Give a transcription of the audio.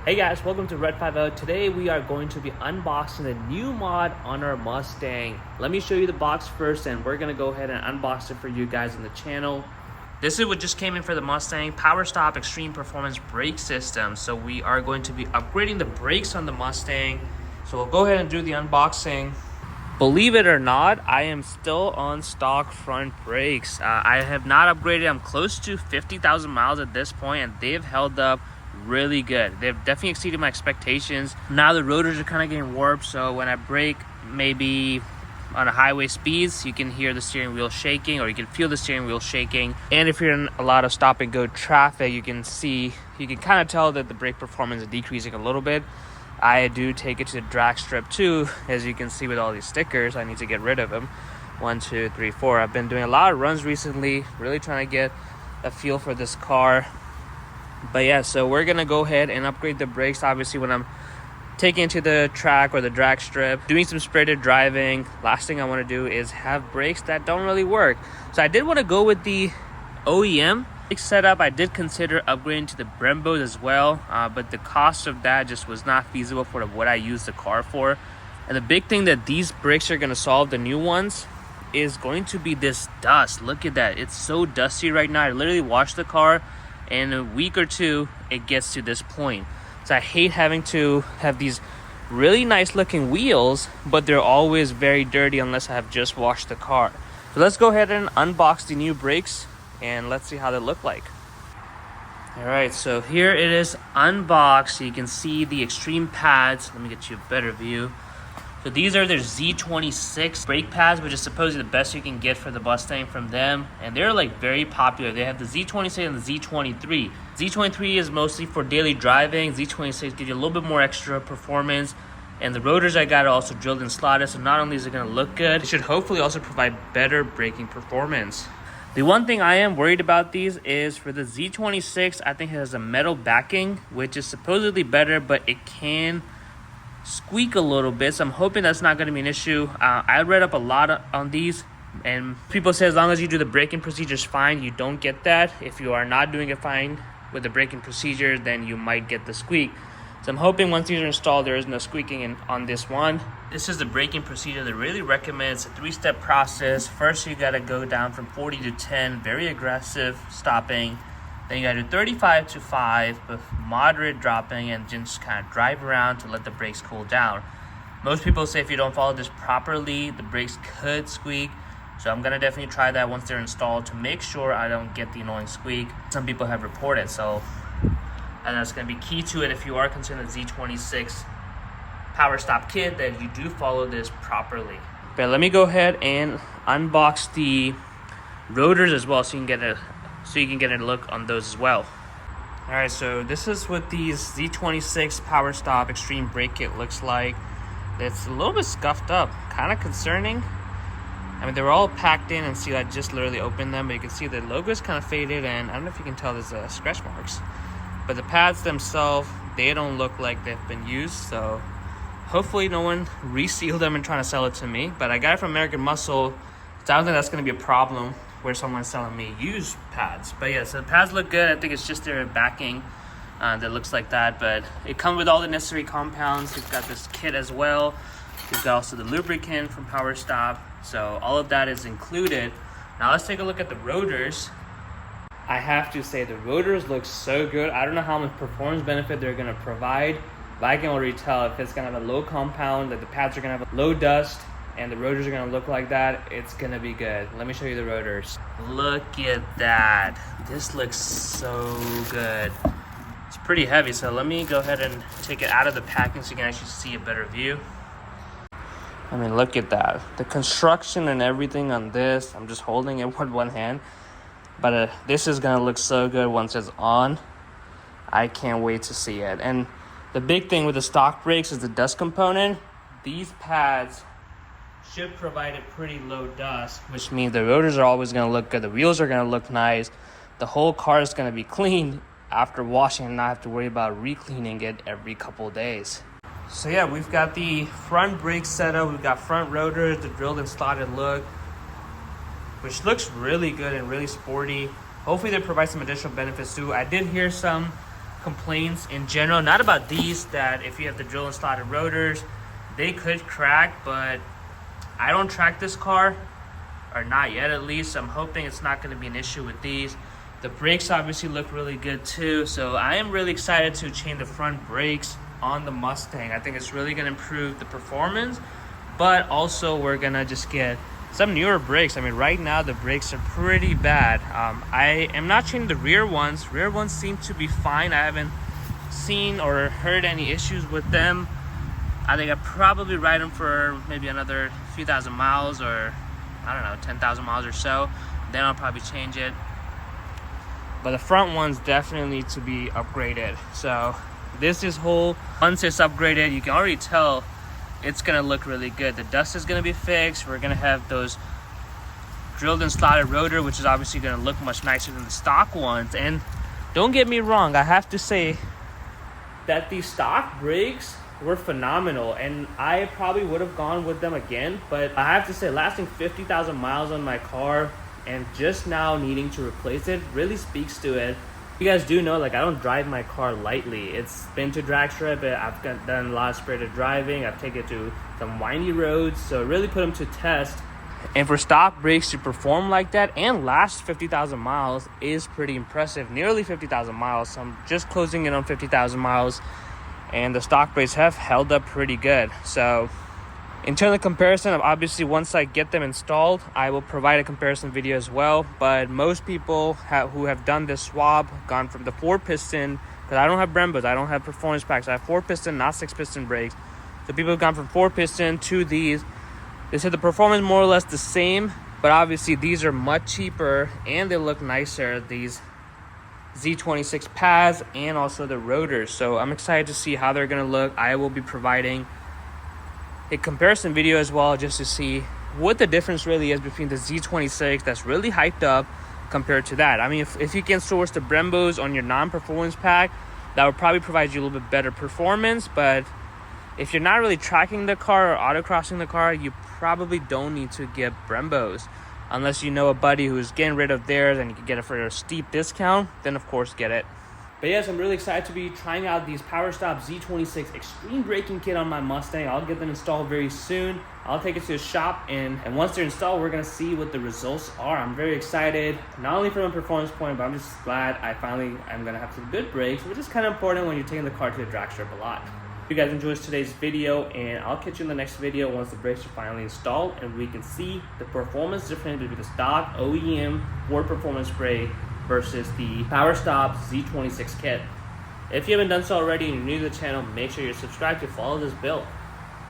Hey guys, welcome to Red 50. Today we are going to be unboxing the new mod on our Mustang. Let me show you the box first and we're going to go ahead and unbox it for you guys on the channel. This is what just came in for the Mustang, PowerStop Extreme Performance Brake System. So we are going to be upgrading the brakes on the Mustang. So we'll go ahead and do the unboxing. Believe it or not, I am still on stock front brakes. I have not upgraded. I'm close to 50,000 miles at this point and they've held up really good. They've definitely exceeded my expectations. Now the rotors are kind of getting warped, so when I brake maybe on a highway speeds, you can hear the steering wheel shaking, or you can feel the steering wheel shaking. And if you're in a lot of stop and go traffic, you can kind of tell that the brake performance is decreasing a little bit. I do take it to the drag strip too, as you can see with all these stickers. I need to get rid of them. 1, 2, 3, 4. I've been doing a lot of runs recently, really trying to get a feel for this car. But yeah, so we're gonna go ahead and upgrade the brakes. Obviously, when I'm taking it to the track or the drag strip, doing some spirited driving, last thing I want to do is have brakes that don't really work. So I did want to go with the OEM setup. I did consider upgrading to the Brembos as well, but the cost of that just was not feasible for what I used the car for. And the big thing that these brakes are going to solve, the new ones, is going to be this dust. Look at that, it's so dusty right now. I literally washed the car. In a week or two, it gets to this point. So I hate having to have these really nice looking wheels, but they're always very dirty unless I have just washed the car. So let's go ahead and unbox the new brakes and let's see how they look like. All right, so here it is unboxed. So you can see the extreme pads. Let me get you a better view. So these are their Z26 brake pads, which is supposedly the best you can get for the Mustang from them. And they're like very popular. They have the Z26 and the Z23. Z23 is mostly for daily driving. Z26 gives you a little bit more extra performance. And the rotors I got are also drilled and slotted. So not only is it going to look good, it should hopefully also provide better braking performance. The one thing I am worried about these is for the Z26, I think it has a metal backing, which is supposedly better, but it can squeak a little bit, so I'm hoping that's not going to be an issue. I read up a lot on these, and people say as long as you do the braking procedures fine, you don't get that. If you are not doing it fine with the braking procedure, then you might get the squeak. So I'm hoping once these are installed, there is no squeaking on this one. This is the braking procedure that really recommends a 3-step process. First, you got to go down from 40 to 10, very aggressive stopping. Then you gotta do 35 to 5 with moderate dropping, and just kind of drive around to let the brakes cool down. Most people say if you don't follow this properly, the brakes could squeak. So I'm gonna definitely try that once they're installed to make sure I don't get the annoying squeak some people have reported. So, and that's gonna be key to it if you are considering the Z26 PowerStop kit, that you do follow this properly. But let me go ahead and unbox the rotors as well, so you can get a look on those as well. All right, so this is what these Z26 PowerStop Extreme Brake Kit looks like. It's a little bit scuffed up, kind of concerning. I mean, they were all packed in, and see, I just literally opened them, but you can see the logo is kind of faded, and I don't know if you can tell there's scratch marks. But the pads themselves, they don't look like they've been used, so hopefully no one resealed them and trying to sell it to me. But I got it from American Muscle, so I don't think that's going to be a problem where someone's selling me used pads. But yeah, so the pads look good. I think it's just their backing that looks like that, but it comes with all the necessary compounds. You've got this kit as well. You've got also the lubricant from PowerStop, so all of that is included. Now let's take a look at the rotors. I have to say the rotors look so good. I don't know how much performance benefit they're going to provide, but I can already tell if it's going to have a low compound, that the pads are going to have a low dust, and the rotors are gonna look like that, it's gonna be good. Let me show you the rotors. Look at that. This looks so good. It's pretty heavy, so let me go ahead and take it out of the packing so you can actually see a better view. I mean, look at that. The construction and everything on this, I'm just holding it with one hand, but this is gonna look so good once it's on. I can't wait to see it. And the big thing with the stock brakes is the dust component. These pads should provide a pretty low dust, which means the rotors are always going to look good, the wheels are going to look nice, the whole car is going to be clean after washing and not have to worry about re-cleaning it every couple days. So yeah, we've got the front brake setup, we've got front rotors, the drilled and slotted look, which looks really good and really sporty. Hopefully they provide some additional benefits too. I did hear some complaints in general, not about these, that if you have the drill and slotted rotors, they could crack, but I don't track this car, or not yet at least. I'm hoping it's not going to be an issue with these. The brakes obviously look really good too, so I am really excited to change the front brakes on the Mustang. I think it's really going to improve the performance, but also we're going to just get some newer brakes. I mean, right now the brakes are pretty bad. I am not changing the rear ones. Rear ones seem to be fine. I haven't seen or heard any issues with them. I think I probably ride them for maybe another few thousand miles, or I don't know, 10,000 miles or so. Then I'll probably change it. But the front ones definitely need to be upgraded. So this is whole. Once it's upgraded, you can already tell it's gonna look really good. The dust is gonna be fixed. We're gonna have those drilled and slotted rotor, which is obviously gonna look much nicer than the stock ones. And don't get me wrong, I have to say that these stock brakes were phenomenal, and I probably would have gone with them again. But I have to say, lasting 50,000 miles on my car and just now needing to replace it really speaks to it. You guys do know, like, I don't drive my car lightly. It's been to drag strip, I've done a lot of spirited driving, I've taken it to some windy roads, so really put them to test. And for stock brakes to perform like that and last 50,000 miles is pretty impressive. Nearly 50,000 miles, so I'm just closing in on 50,000 miles, and the stock brakes have held up pretty good. So in terms of comparison, obviously once I get them installed, I will provide a comparison video as well. But most people who have done this swap, gone from the 4-piston, because I don't have Brembos, I don't have performance packs, I have 4-piston, not 6-piston brakes. So people have gone from 4-piston to these. They said the performance more or less the same, but obviously these are much cheaper and they look nicer, these Z26 pads and also the rotors. So I'm excited to see how they're going to look. I will be providing a comparison video as well, just to see what the difference really is between the Z26 that's really hyped up compared to that. I mean, if you can source the Brembos on your non-performance pack, that would probably provide you a little bit better performance. But if you're not really tracking the car or autocrossing the car, you probably don't need to get Brembos. Unless you know a buddy who's getting rid of theirs and you can get it for a steep discount, then of course get it. But yes, I'm really excited to be trying out these PowerStop Z26 Extreme Braking Kit on my Mustang. I'll get them installed very soon. I'll take it to the shop, and once they're installed, we're going to see what the results are. I'm very excited, not only from a performance point, but I'm just glad I'm going to have some good brakes, which is kind of important when you're taking the car to the drag strip a lot. If you guys enjoyed today's video, and I'll catch you in the next video once the brakes are finally installed and we can see the performance difference between the stock OEM Ford performance brake versus the PowerStop Z26 kit. If you haven't done so already and you're new to the channel, make sure you're subscribed to follow this build.